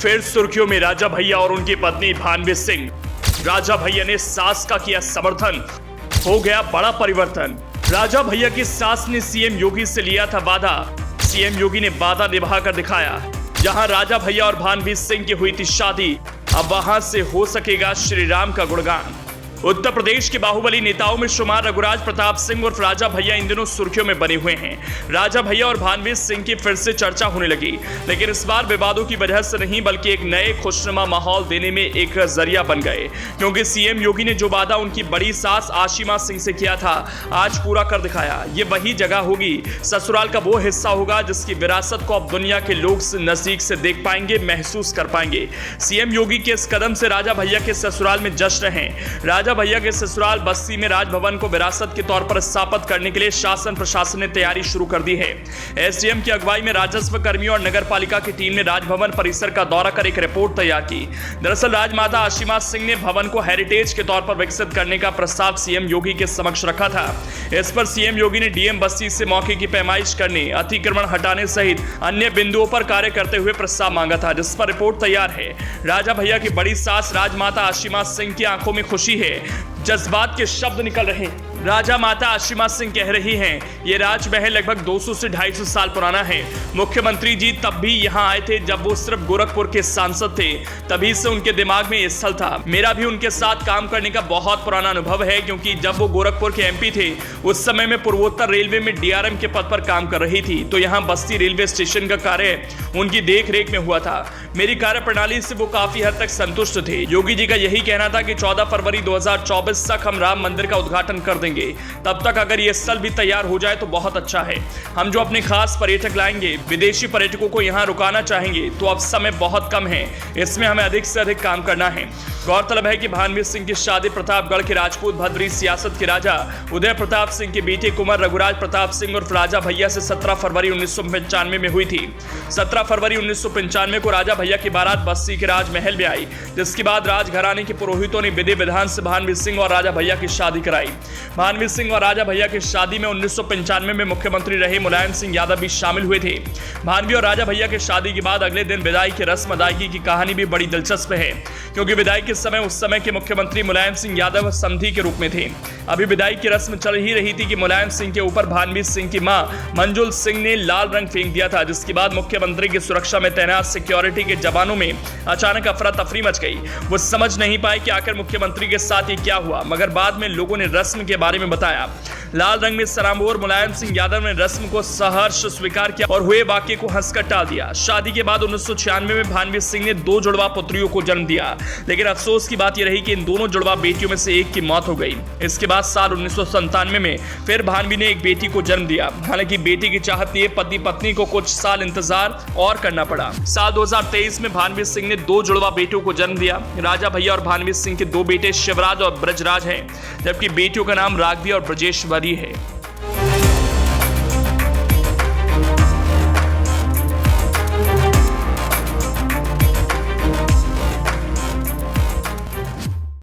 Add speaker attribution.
Speaker 1: फिर सुर्खियों में राजा भैया और उनकी पत्नी भानवी सिंह। राजा भैया ने सास का किया समर्थन, हो गया बड़ा परिवर्तन। राजा भैया की सास ने सीएम योगी से लिया था वादा, सीएम योगी ने वादा निभा कर दिखाया। जहां राजा भैया और भानवी सिंह की हुई थी शादी, अब वहां से हो सकेगा श्री राम का गुणगान। उत्तर प्रदेश के बाहुबली नेताओं में शुमार रघुराज प्रताप सिंह और राजा भैया इन दिनों सुर्खियों में बने हुए हैं। राजा भैया और भानवी सिंह की फिर से चर्चा होने लगी, लेकिन इस बार विवादों की वजह से नहीं बल्कि एक नए खुशनुमा माहौल देने में एक जरिया बन गए, क्योंकि सीएम योगी ने जो वादा उनकी बड़ी सास आशिमा सिंह से किया था आज पूरा कर दिखाया। ये वही जगह होगी, ससुराल का वो हिस्सा होगा जिसकी विरासत को अब दुनिया के लोग नजदीक से देख पाएंगे, महसूस कर पाएंगे। सीएम योगी के इस कदम से राजा भैया के ससुराल में जश्न है। राजा भैया के ससुराल बस्ती में राजभवन को विरासत के तौर पर स्थापित करने के लिए शासन प्रशासन ने तैयारी शुरू कर दी है। एसडीएम की अगुवाई में राजस्व कर्मियों और नगर पालिका की टीम ने राजभवन परिसर का दौरा कर एक रिपोर्ट तैयार की। दरअसल राजमाता आशिमा सिंह ने भवन को हेरिटेज के तौर पर विकसित करने का प्रस्ताव सीएम योगी के समक्ष रखा था। इस पर सीएम योगी ने डीएम बस्ती से मौके की पैमाइश करने, अतिक्रमण हटाने सहित अन्य बिंदुओं पर कार्य करते हुए प्रस्ताव मांगा था, जिस पर रिपोर्ट तैयार है। राजा भैया की बड़ी सास राजमाता आशिमा सिंह की आंखों में खुशी है, जज्बात के शब्द निकल रहे हैं। राजा माता आशिमा सिंह कह रही हैं, ये राजमहल लगभग 200 से 250 साल पुराना है। मुख्यमंत्री जी तब भी यहाँ आए थे जब वो सिर्फ गोरखपुर के सांसद थे, तभी से उनके दिमाग में ये स्थल था। मेरा भी उनके साथ काम करने का बहुत पुराना अनुभव है, क्योंकि जब वो गोरखपुर के एमपी थे उस समय में पूर्वोत्तर रेलवे में डीआरएम के पद पर काम कर रही थी, तो यहाँ बस्ती रेलवे स्टेशन का कार्य उनकी देख रेख में हुआ था। मेरी कार्य प्रणाली से वो काफी हद तक संतुष्ट थे। योगी जी का यही कहना था कि 14 फरवरी 2024 तक हम राम मंदिर का उद्घाटन कर देंगे। तब तक अगर ये स्थल भी तैयार हो जाए तो बहुत अच्छा है। हम जो अपने खास पर्यटक लाएंगे, विदेशी पर्यटकों को यहाँ रुकाना चाहेंगे, तो अब समय बहुत कम है, इसमें हमें अधिक से अधिक काम करना है। गौरतलब है कि भानवी सिंह की शादी प्रतापगढ़ के राजपूत भद्री सियासत के राजा उदय प्रताप सिंह के बेटे कुंवर रघुराज प्रताप सिंह और राजा भैया से 17 फरवरी 1995 में हुई थी। 17 फरवरी 1995 को राजा भैया की बारात बस्ती के राजमहल में आई, जिसके बाद राजघराने के पुरोहितों ने विधि विधान से भानवी सिंह और राजा भैया की शादी कराई। भानवी सिंह और राजा भैया की शादी में 1995 में मुख्यमंत्री रहे मुलायम सिंह यादव भी शामिल हुए थे। भानवी और राजा भैया की शादी के बाद अगले दिन विदाई की रस्म अदायगी की कहानी भी बड़ी दिलचस्प है, क्योंकि विदाई के समय उस समय के मुख्यमंत्री मुलायम सिंह यादव समधी के रूप में थे। अभी विदाई की रस्म चल ही रही थी कि मुलायम सिंह के ऊपर भानवी सिंह की मां मंजुल सिंह ने लाल रंग फेंक दिया था, जिसके बाद मुख्यमंत्री की सुरक्षा में तैनात सिक्योरिटी के जवानों में अचानक अफरा तफरी मच गई। वो समझ नहीं पाए कि आखिर मुख्यमंत्री के साथ ये क्या हुआ, मगर बाद में लोगों ने रस्म के बारे में बताया। लाल रंग में सराबोर मुलायम सिंह यादव ने रस्म को सहर्ष स्वीकार किया और हुए वाक्य को हंसकर टाल दिया। शादी के बाद 1996 में भानवी सिंह ने 2 जुड़वा पुत्रियों को जन्म दिया, लेकिन अफसोस की बात यह रही कि इन दोनों जुड़वा बेटियों में से एक की मौत हो गई। इसके बाद साल 1997 में फिर भानवी ने एक बेटी को जन्म दिया। हालांकि बेटी की चाहत लिए पति पत्नी को कुछ साल इंतजार और करना पड़ा। साल 2023 में भानवी सिंह ने 2 जुड़वा बेटियों को जन्म दिया। राजा भैया और भानवी सिंह के 2 बेटे शिवराज और ब्रजराज हैं, जबकि बेटियों का नाम राघवी और ब्रजेश्वरी है।